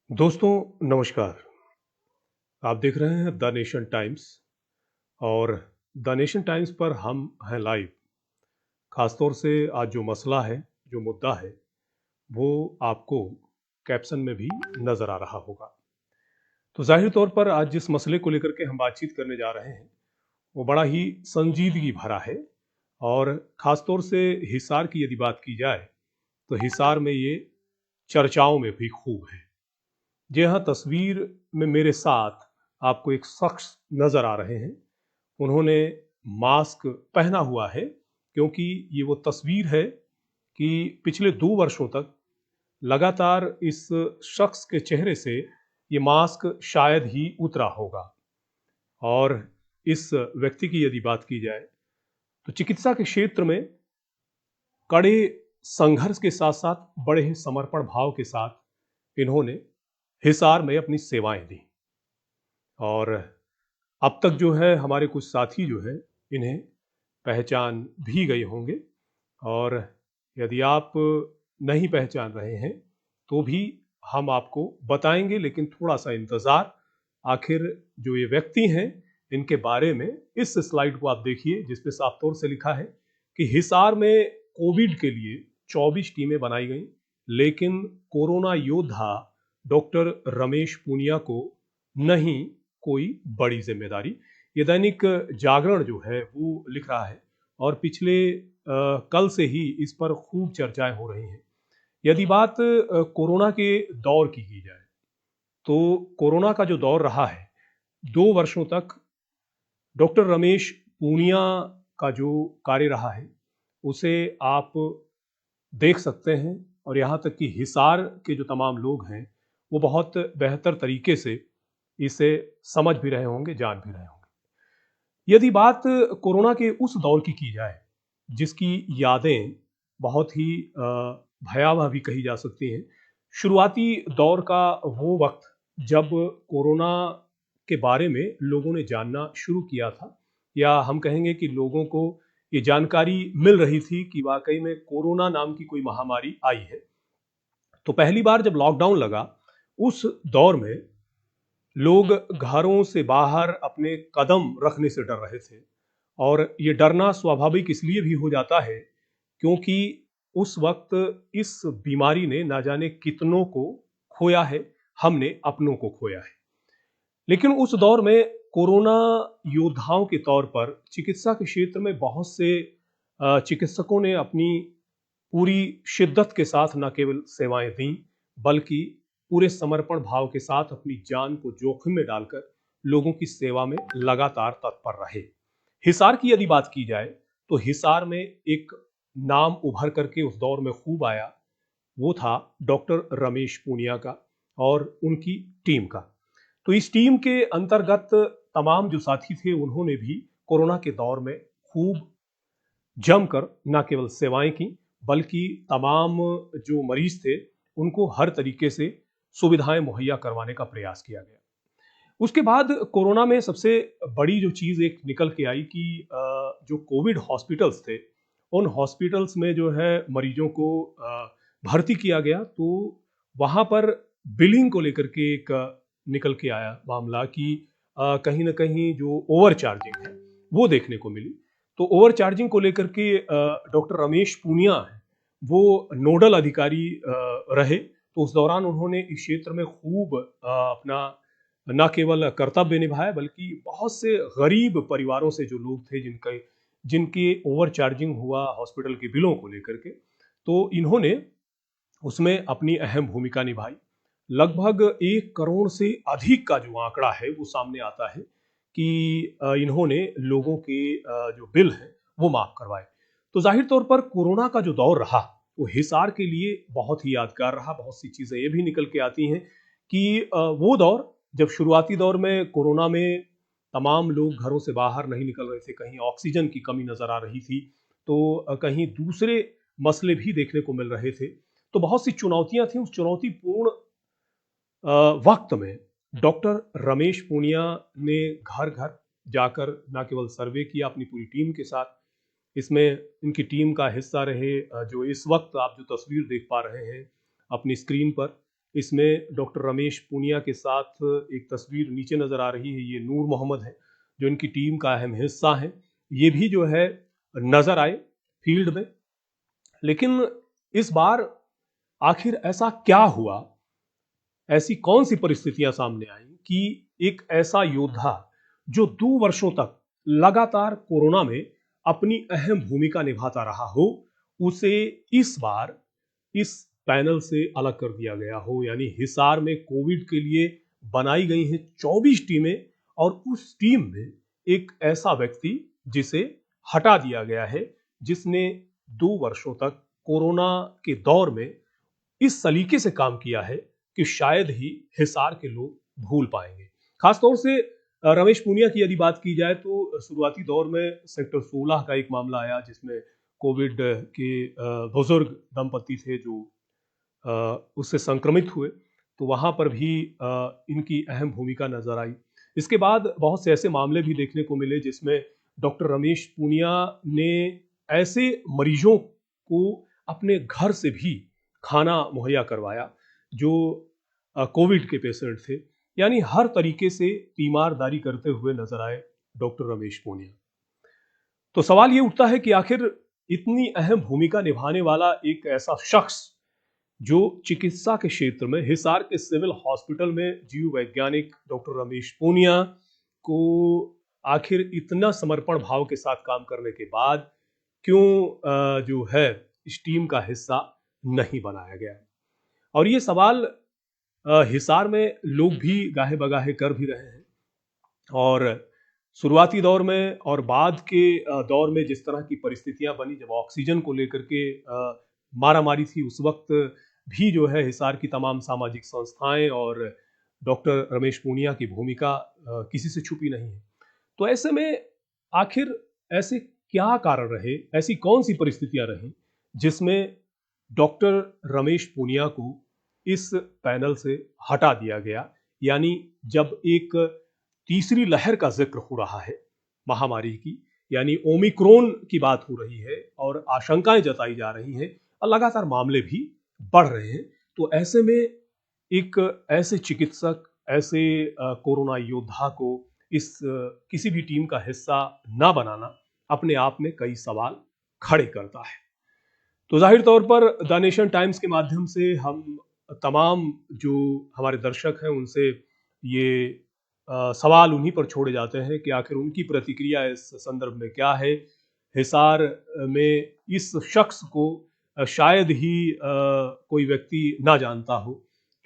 दोस्तों नमस्कार। आप देख रहे हैं द नेशन टाइम्स और द नेशन टाइम्स पर हम हैं लाइव। खासतौर से आज जो मसला है, जो मुद्दा है, वो आपको कैप्शन में भी नज़र आ रहा होगा। तो जाहिर तौर पर आज जिस मसले को लेकर के हम बातचीत करने जा रहे हैं वो बड़ा ही संजीदगी भरा है। और ख़ासतौर से हिसार की यदि बात की जाए तो हिसार में ये चर्चाओं में भी खूब है। जी हाँ, तस्वीर में मेरे साथ आपको एक शख्स नज़र आ रहे हैं। उन्होंने मास्क पहना हुआ है क्योंकि ये वो तस्वीर है कि पिछले 2 वर्षों तक लगातार इस शख्स के चेहरे से ये मास्क शायद ही उतरा होगा। और इस व्यक्ति की यदि बात की जाए तो चिकित्सा के क्षेत्र में कड़े संघर्ष के साथ-साथ बड़े ही समर्पण भाव के साथ इन्होंने हिसार में अपनी सेवाएँ दी। और अब तक जो है हमारे कुछ साथी जो है इन्हें पहचान भी गए होंगे। और यदि आप नहीं पहचान रहे हैं तो भी हम आपको बताएंगे, लेकिन थोड़ा सा इंतज़ार। आखिर जो ये व्यक्ति हैं इनके बारे में इस स्लाइड को आप देखिए जिस पे साफ तौर से लिखा है कि हिसार में कोविड के लिए 24 टीमें बनाई गई, लेकिन कोरोना योद्धा डॉक्टर रमेश पूनिया को नहीं कोई बड़ी जिम्मेदारी। ये दैनिक जागरण जो है वो लिख रहा है और पिछले कल से ही इस पर खूब चर्चाएं हो रही हैं। यदि बात कोरोना के दौर की जाए तो कोरोना का जो दौर रहा है 2 वर्षों तक डॉक्टर रमेश पूनिया का जो कार्य रहा है उसे आप देख सकते हैं। और यहाँ तक कि हिसार के जो तमाम लोग हैं वो बहुत बेहतर तरीके से इसे समझ भी रहे होंगे, जान भी रहे होंगे। यदि बात कोरोना के उस दौर की जाए जिसकी यादें बहुत ही भयावह भी कही जा सकती हैं। शुरुआती दौर का वो वक्त जब कोरोना के बारे में लोगों ने जानना शुरू किया था, या हम कहेंगे कि लोगों को ये जानकारी मिल रही थी कि वाकई में कोरोना नाम की कोई महामारी आई है। तो पहली बार जब लॉकडाउन लगा उस दौर में लोग घरों से बाहर अपने कदम रखने से डर रहे थे। और ये डरना स्वाभाविक इसलिए भी हो जाता है क्योंकि उस वक्त इस बीमारी ने ना जाने कितनों को खोया है, हमने अपनों को खोया है। लेकिन उस दौर में कोरोना योद्धाओं के तौर पर चिकित्सा के क्षेत्र में बहुत से चिकित्सकों ने अपनी पूरी शिद्दत के साथ न केवल सेवाएं दी, बल्कि पूरे समर्पण भाव के साथ अपनी जान को जोखिम में डालकर लोगों की सेवा में लगातार तत्पर रहे। हिसार की यदि बात की जाए तो हिसार में एक नाम उभर करके उस दौर में खूब आया, वो था डॉक्टर रमेश पूनिया का और उनकी टीम का। तो इस टीम के अंतर्गत तमाम जो साथी थे उन्होंने भी कोरोना के दौर में खूब जमकर न केवल सेवाएं की, बल्कि तमाम जो मरीज थे उनको हर तरीके से सुविधाएं मुहैया करवाने का प्रयास किया गया। उसके बाद कोरोना में सबसे बड़ी जो चीज़ एक निकल के आई कि जो कोविड हॉस्पिटल्स थे उन हॉस्पिटल्स में जो है मरीजों को भर्ती किया गया। तो वहाँ पर बिलिंग को लेकर के एक निकल के आया मामला कि कहीं ना कहीं जो ओवर चार्जिंग है वो देखने को मिली। तो ओवर चार्जिंग को लेकर के डॉक्टर रमेश पूनिया है वो नोडल अधिकारी रहे। तो उस दौरान उन्होंने इस क्षेत्र में खूब अपना न केवल कर्तव्य निभाया, बल्कि बहुत से गरीब परिवारों से जो लोग थे जिनके ओवर चार्जिंग हुआ हॉस्पिटल के बिलों को लेकर के, तो इन्होंने उसमें अपनी अहम भूमिका निभाई। लगभग 1 करोड़ से अधिक का जो आंकड़ा है वो सामने आता है कि इन्होंने लोगों के जो बिल हैं वो माफ करवाए। तो जाहिर तौर पर कोरोना का जो दौर रहा वो हिसार के लिए बहुत ही यादगार रहा। बहुत सी चीज़ें ये भी निकल के आती हैं कि वो दौर जब शुरुआती दौर में कोरोना में तमाम लोग घरों से बाहर नहीं निकल रहे थे, कहीं ऑक्सीजन की कमी नज़र आ रही थी, तो कहीं दूसरे मसले भी देखने को मिल रहे थे। तो बहुत सी चुनौतियां थी। उस चुनौतीपूर्ण वक्त में डॉक्टर रमेश पूनिया ने घर घर जाकर न केवल सर्वे किया अपनी पूरी टीम के साथ, इसमें इनकी टीम का हिस्सा रहे जो इस वक्त आप जो तस्वीर देख पा रहे हैं अपनी स्क्रीन पर, इसमें डॉक्टर रमेश पूनिया के साथ एक तस्वीर नीचे नज़र आ रही है, ये नूर मोहम्मद है जो इनकी टीम का अहम हिस्सा है। ये भी जो है नज़र आए फील्ड में। लेकिन इस बार आखिर ऐसा क्या हुआ, ऐसी कौन सी परिस्थितियां सामने आई कि एक ऐसा योद्धा जो 2 वर्षों तक लगातार कोरोना में अपनी अहम भूमिका निभाता रहा हो, उसे इस बार इस पैनल से अलग कर दिया गया हो। यानी हिसार में कोविड के लिए बनाई गई हैं 24 टीमें और उस टीम में एक ऐसा व्यक्ति जिसे हटा दिया गया है, जिसने 2 वर्षों तक कोरोना के दौर में इस सलीके से काम किया है कि शायद ही हिसार के लोग भूल पाएंगे। खासतौर से रमेश पूनिया की यदि बात की जाए तो शुरुआती दौर में सेक्टर 16 का एक मामला आया जिसमें कोविड के बुजुर्ग दंपति थे जो उससे संक्रमित हुए, तो वहां पर भी इनकी अहम भूमिका नजर आई। इसके बाद बहुत से ऐसे मामले भी देखने को मिले जिसमें डॉक्टर रमेश पूनिया ने ऐसे मरीजों को अपने घर से भी खाना मुहैया करवाया जो कोविड के पेशेंट थे। यानी हर तरीके से तीमारदारी करते हुए नजर आए डॉक्टर रमेश पूनिया। तो सवाल ये उठता है कि आखिर इतनी अहम भूमिका निभाने वाला एक ऐसा शख्स जो चिकित्सा के क्षेत्र में हिसार के सिविल हॉस्पिटल में जीव वैज्ञानिक डॉक्टर रमेश पूनिया को आखिर इतना समर्पण भाव के साथ काम करने के बाद क्यों जो है इस टीम का हिस्सा नहीं बनाया गया। और ये सवाल हिसार में लोग भी गाहे बगाहे कर भी रहे हैं। और शुरुआती दौर में और बाद के दौर में जिस तरह की परिस्थितियां बनी, जब ऑक्सीजन को लेकर के मारामारी थी, उस वक्त भी जो है हिसार की तमाम सामाजिक संस्थाएं और डॉक्टर रमेश पूनिया की भूमिका किसी से छुपी नहीं है। तो ऐसे में आखिर ऐसे क्या कारण रहे, ऐसी कौन सी परिस्थितियां रही जिसमें डॉक्टर रमेश पूनिया को इस पैनल से हटा दिया गया। यानी जब एक तीसरी लहर का जिक्र हो रहा है महामारी की, यानी ओमिक्रॉन की बात हो रही है और आशंकाएं जताई जा रही हैं और लगातार मामले भी बढ़ रहे हैं, तो ऐसे में एक ऐसे चिकित्सक, ऐसे कोरोना योद्धा को इस किसी भी टीम का हिस्सा ना बनाना अपने आप में कई सवाल खड़े करता है। तो जाहिर तौर पर द नेशन टाइम्स के माध्यम से हम तमाम जो हमारे दर्शक हैं उनसे ये सवाल उन्हीं पर छोड़े जाते हैं कि आखिर उनकी प्रतिक्रिया इस संदर्भ में क्या है। हिसार में इस शख्स को शायद ही कोई व्यक्ति ना जानता हो,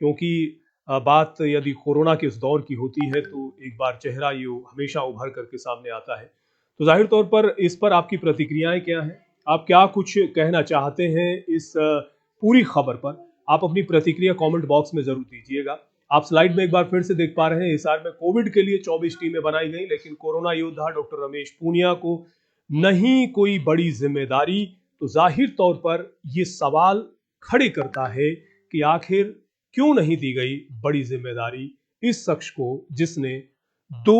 क्योंकि बात यदि कोरोना के इस दौर की होती है तो एक बार चेहरा ये हमेशा उभर करके सामने आता है। तो जाहिर तौर पर इस पर आपकी प्रतिक्रियाएं क्या हैं? आप क्या कुछ कहना चाहते हैं इस पूरी खबर पर? आप अपनी प्रतिक्रिया कमेंट बॉक्स में जरूर दीजिएगा। आप स्लाइड में एक बार फिर से देख पा रहे हैं, हिसार में कोविड के लिए 24 टीमें बनाई गई, लेकिन कोरोना योद्धा डॉक्टर रमेश पूनिया को नहीं कोई बड़ी जिम्मेदारी। तो जाहिर तौर पर यह सवाल खड़े करता है कि आखिर क्यों नहीं दी गई बड़ी जिम्मेदारी इस शख्स को जिसने 2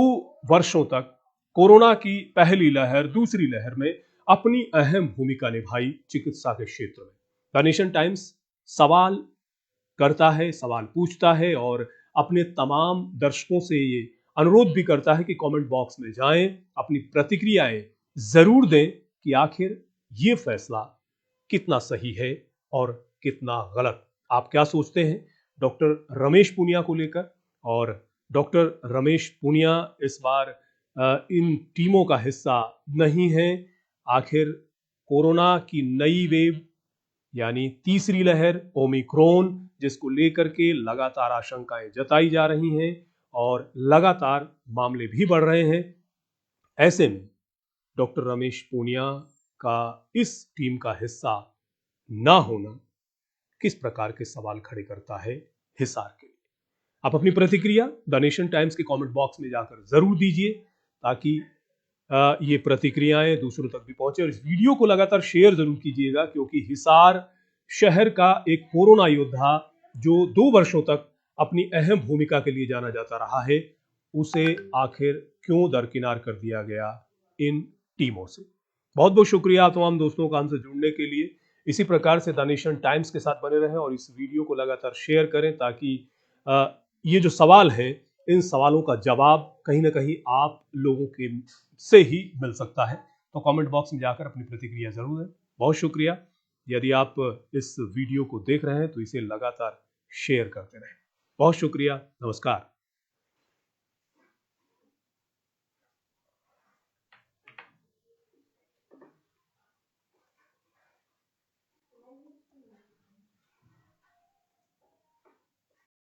वर्षों तक कोरोना की पहली लहर, दूसरी लहर में अपनी अहम भूमिका निभाई चिकित्सा के क्षेत्र में। द नेशन टाइम्स सवाल करता है, सवाल पूछता है और अपने तमाम दर्शकों से ये अनुरोध भी करता है कि कमेंट बॉक्स में जाएं, अपनी प्रतिक्रियाएं जरूर दें कि आखिर ये फैसला कितना सही है और कितना गलत। आप क्या सोचते हैं डॉक्टर रमेश पूनिया को लेकर? और डॉक्टर रमेश पूनिया इस बार इन टीमों का हिस्सा नहीं है। आखिर कोरोना की नई वेव यानी तीसरी लहर ओमिक्रॉन, जिसको लेकर के लगातार आशंकाएं जताई जा रही हैं और लगातार मामले भी बढ़ रहे हैं, ऐसे में डॉक्टर रमेश पूनिया का इस टीम का हिस्सा ना होना किस प्रकार के सवाल खड़े करता है हिसार के लिए? आप अपनी प्रतिक्रिया द नेशन टाइम्स के कमेंट बॉक्स में जाकर जरूर दीजिए ताकि ये प्रतिक्रियाएं दूसरों तक भी पहुंचे। और इस वीडियो को लगातार शेयर जरूर कीजिएगा, क्योंकि हिसार शहर का एक कोरोना योद्धा जो 2 वर्षों तक अपनी अहम भूमिका के लिए जाना जाता रहा है, उसे आखिर क्यों दरकिनार कर दिया गया इन टीमों से। बहुत बहुत शुक्रिया तमाम दोस्तों का हमसे जुड़ने के लिए। इसी प्रकार से द नेशन टाइम्स के साथ बने रहें और इस वीडियो को लगातार शेयर करें ताकि ये जो सवाल है, इन सवालों का जवाब कहीं ना कहीं आप लोगों के से ही मिल सकता है। तो कमेंट बॉक्स में जाकर अपनी प्रतिक्रिया जरूर दें। बहुत शुक्रिया। यदि आप इस वीडियो को देख रहे हैं तो इसे लगातार शेयर करते रहें। बहुत शुक्रिया। नमस्कार।